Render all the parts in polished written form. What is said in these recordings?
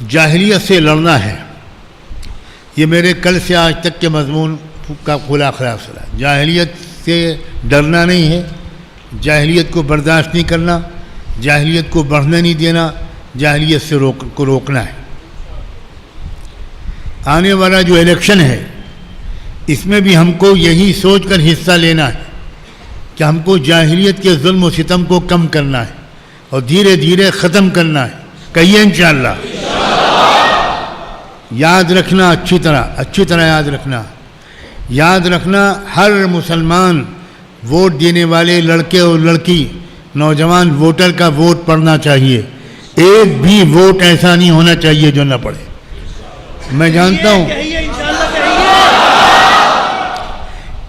جاہلیت سے لڑنا ہے، یہ میرے کل سے آج تک کے مضمون کا کھلا خلاصہ ہے۔ جاہلیت سے ڈرنا نہیں ہے، جاہلیت کو برداشت نہیں کرنا، جاہلیت کو بڑھنے نہیں دینا، جاہلیت سے روکنا ہے۔ آنے والا جو الیکشن ہے اس میں بھی ہم کو یہی سوچ کر حصہ لینا ہے کہ ہم کو جاہلیت کے ظلم و ستم کو کم کرنا ہے اور دھیرے دھیرے ختم کرنا ہے۔ کہیے انشاءاللہ۔ یاد رکھنا، اچھی طرح یاد رکھنا ہر مسلمان ووٹ دینے والے لڑکے اور لڑکی نوجوان ووٹر کا ووٹ پڑھنا چاہیے۔ ایک بھی ووٹ ایسا نہیں ہونا چاہیے جو نہ پڑھے۔ میں جانتا ہوں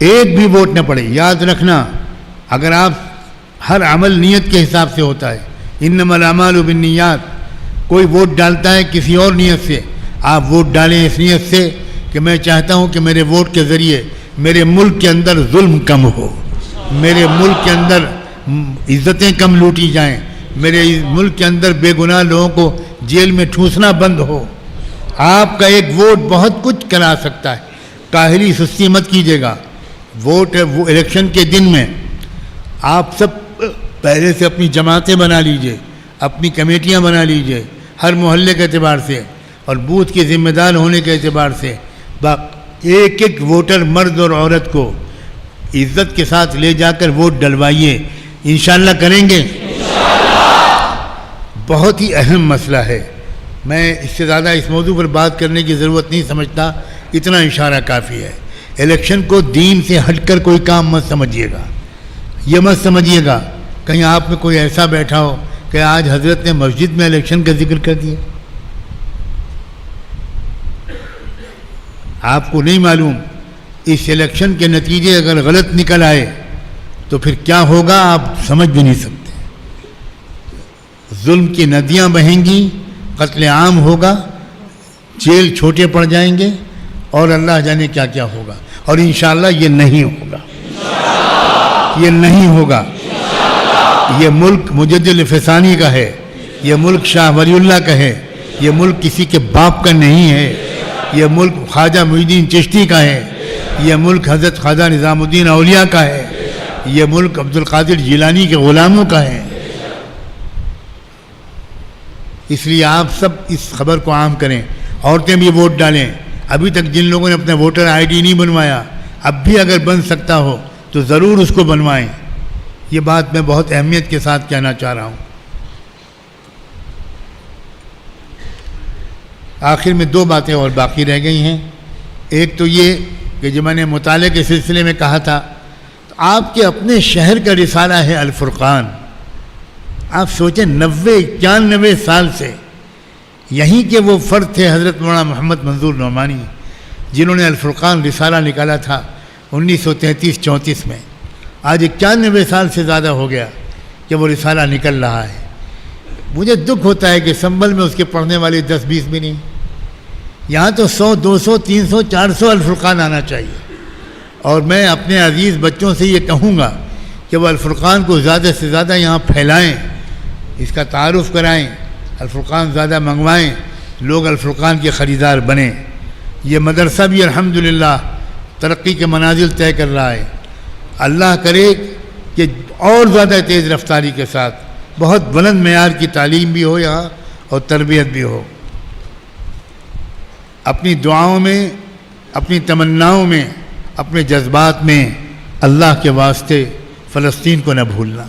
ایک بھی ووٹ نہ پڑے۔ یاد رکھنا، اگر آپ ہر عمل نیت کے حساب سے ہوتا ہے، انما الاعمال بالنیات، کوئی ووٹ ڈالتا ہے کسی اور نیت سے، آپ ووٹ ڈالیں اس نیت سے کہ میں چاہتا ہوں کہ میرے ووٹ کے ذریعے میرے ملک کے اندر ظلم کم ہو، میرے ملک کے اندر عزتیں کم لوٹی جائیں، میرے ملک کے اندر بے گناہ لوگوں کو جیل میں ٹھوسنا بند ہو۔ آپ کا ایک ووٹ بہت کچھ کرا سکتا ہے۔ کاہلی سستی مت کیجیے گا۔ ووٹ وہ الیکشن کے دن میں آپ سب پہلے سے اپنی جماعتیں بنا لیجئے، اپنی کمیٹیاں بنا لیجئے، ہر محلے کے اعتبار سے اور بوتھ کے ذمہ دار ہونے کے اعتبار سے ایک ایک ووٹر مرد اور عورت کو عزت کے ساتھ لے جا کر ووٹ ڈلوائیے۔ انشاءاللہ کریں گے؟ بہت ہی اہم مسئلہ ہے۔ میں اس سے زیادہ اس موضوع پر بات کرنے کی ضرورت نہیں سمجھتا، اتنا اشارہ کافی ہے۔ الیکشن کو دین سے ہٹ کر کوئی کام مت سمجھیے گا، یہ مت سمجھیے گا کہیں آپ میں کوئی ایسا بیٹھا ہو کہ آج حضرت نے مسجد میں الیکشن کا ذکر کر دیا۔ آپ کو نہیں معلوم اس الیکشن کے نتیجے اگر غلط نکل آئے تو پھر کیا ہوگا آپ سمجھ بھی نہیں سکتے۔ ظلم کی ندیاں بہیں گی، قتل عام ہوگا، جیل چھوٹے پڑ جائیں گے اور اللہ جانے کیا کیا ہوگا، اور انشاءاللہ یہ نہیں ہوگا، یہ نہیں ہوگا۔ یہ ملک مجدد الفسانی کا ہے، یہ ملک شاہ ولی اللہ کا ہے، یہ ملک کسی کے باپ کا نہیں ہے، یہ ملک خواجہ معین الدین چشتی کا ہے، یہ ملک حضرت خواجہ نظام الدین اولیاء کا ہے، یہ ملک عبد القادر جیلانی کے غلاموں کا ہے۔ اس لیے آپ سب اس خبر کو عام کریں، عورتیں بھی ووٹ ڈالیں۔ ابھی تک جن لوگوں نے اپنا ووٹر آئی ڈی نہیں بنوایا، اب بھی اگر بن سکتا ہو تو ضرور اس کو بنوائیں۔ یہ بات میں بہت اہمیت کے ساتھ کہنا چاہ رہا ہوں۔ آخر میں دو باتیں اور باقی رہ گئی ہیں۔ ایک تو یہ کہ جو میں نے مطالعے کے سلسلے میں کہا تھا، تو آپ کے اپنے شہر کا رسالہ ہے الفرقان۔ آپ سوچیں 91 سال سے یہیں کے وہ فرد تھے حضرت مولانا محمد منظور نعمانی، جنہوں نے الفرقان رسالہ نکالا تھا 1933-34 میں۔ آج 91 سال سے زیادہ ہو گیا کہ وہ رسالہ نکل رہا ہے۔ مجھے دکھ ہوتا ہے کہ سنبل میں اس کے پڑھنے والے 10-20 بھی نہیں۔ یہاں تو 100 200 300 400 الفرقان آنا چاہیے، اور میں اپنے عزیز بچوں سے یہ کہوں گا کہ وہ الفرقان کو زیادہ سے زیادہ یہاں پھیلائیں، اس کا تعارف کرائیں، الفرقان زیادہ منگوائیں، لوگ الفرقان کے خریدار بنیں۔ یہ مدرسہ بھی الحمدللہ ترقی کے منازل طے کر رہا ہے۔ اللہ کرے کہ اور زیادہ تیز رفتاری کے ساتھ بہت بلند معیار کی تعلیم بھی ہو یہاں اور تربیت بھی ہو۔ اپنی دعاؤں میں، اپنی تمناؤں میں، اپنے جذبات میں اللہ کے واسطے فلسطین کو نہ بھولنا،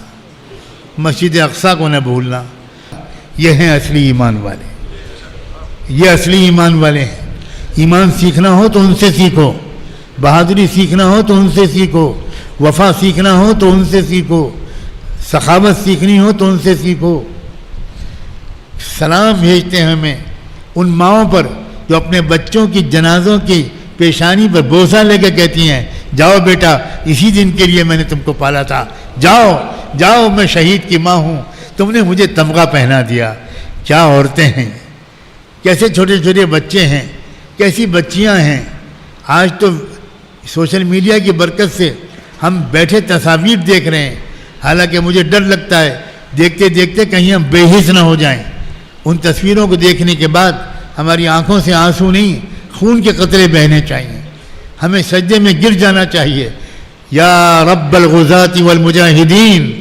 مسجد اقصیٰ کو نہ بھولنا۔ یہ ہیں اصلی ایمان والے، یہ اصلی ایمان والے ہیں۔ ایمان سیکھنا ہو تو ان سے سیکھو، بہادری سیکھنا ہو تو ان سے سیکھو، وفا سیکھنا ہو تو ان سے سیکھو، سخاوت سیکھنی ہو تو ان سے سیکھو۔ سلام بھیجتے ہیں ہمیں ان ماؤں پر جو اپنے بچوں کی جنازوں کی پیشانی پر بوسہ لے کے کہتی ہیں، جاؤ بیٹا، اسی دن کے لیے میں نے تم کو پالا تھا، جاؤ جاؤ، میں شہید کی ماں ہوں، تم نے مجھے تمغہ پہنا دیا۔ کیا عورتیں ہیں، کیسے چھوٹے چھوٹے بچے ہیں، کیسی بچیاں ہیں۔ آج تو سوشل میڈیا کی برکت سے ہم بیٹھے تصاویر دیکھ رہے ہیں، حالانکہ مجھے ڈر لگتا ہے دیکھتے دیکھتے کہیں ہم بے حس نہ ہو جائیں۔ ان تصویروں کو دیکھنے کے بعد ہماری آنکھوں سے آنسو نہیں خون کے قطرے بہنے چاہیے، ہمیں سجدے میں گر جانا چاہیے. یا رب الغزاة والمجاہدین،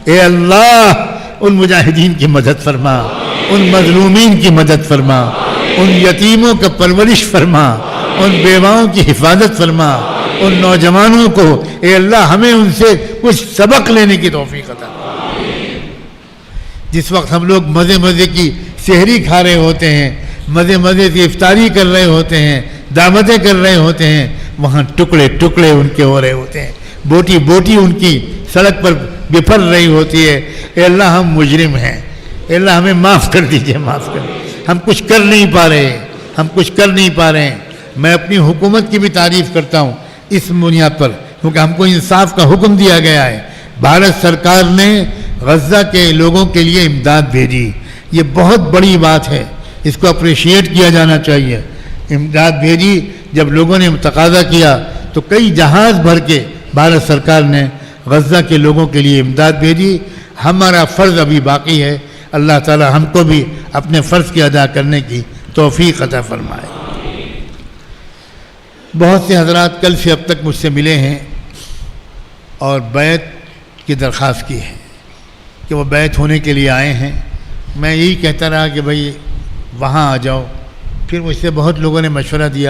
اے اللہ ان مجاہدین کی مدد فرما، ان مظلومین کی مدد فرما، ان یتیموں کا پرورش فرما، ان بیواؤں کی حفاظت فرما، ان نوجوانوں کو اے اللہ ہمیں ان سے کچھ سبق لینے کی توفیق عطا. جس وقت ہم لوگ مزے مزے کی سحری کھا رہے ہوتے ہیں، مزے مزے سے افطاری کر رہے ہوتے ہیں، دعوتیں کر رہے ہوتے ہیں، وہاں ٹکڑے ٹکڑے ان کے ہو رہے ہوتے ہیں، بوٹی بوٹی ان کی سڑک پر بفر رہی ہوتی ہے. اے اللہ ہم مجرم ہیں، اے اللہ ہمیں معاف کر دیجئے، معاف کر دیجئے. ہم کچھ کر نہیں پا رہے، ہم کچھ کر نہیں پا رہے ہیں. میں اپنی حکومت کی بھی تعریف کرتا ہوں اس بنیاد پر، کیونکہ ہم کو انصاف کا حکم دیا گیا ہے. بھارت سرکار نے غزہ کے لوگوں کے لیے امداد بھیجی، یہ بہت بڑی بات ہے، اس کو اپریشیٹ کیا جانا چاہیے. امداد بھیجی، جب لوگوں نے تقاضا کیا تو کئی جہاز بھر کے بھارت سرکار نے غزہ کے لوگوں کے لیے امداد بھیجی. ہمارا فرض ابھی باقی ہے، اللہ تعالی ہم کو بھی اپنے فرض کی ادا کرنے کی توفیق عطا فرمائے. بہت سے حضرات کل سے اب تک مجھ سے ملے ہیں اور بیعت کی درخواست کی ہے کہ وہ بیعت ہونے کے لیے آئے ہیں. میں یہی کہتا رہا کہ بھئی وہاں آ جاؤ. پھر مجھ سے بہت لوگوں نے مشورہ دیا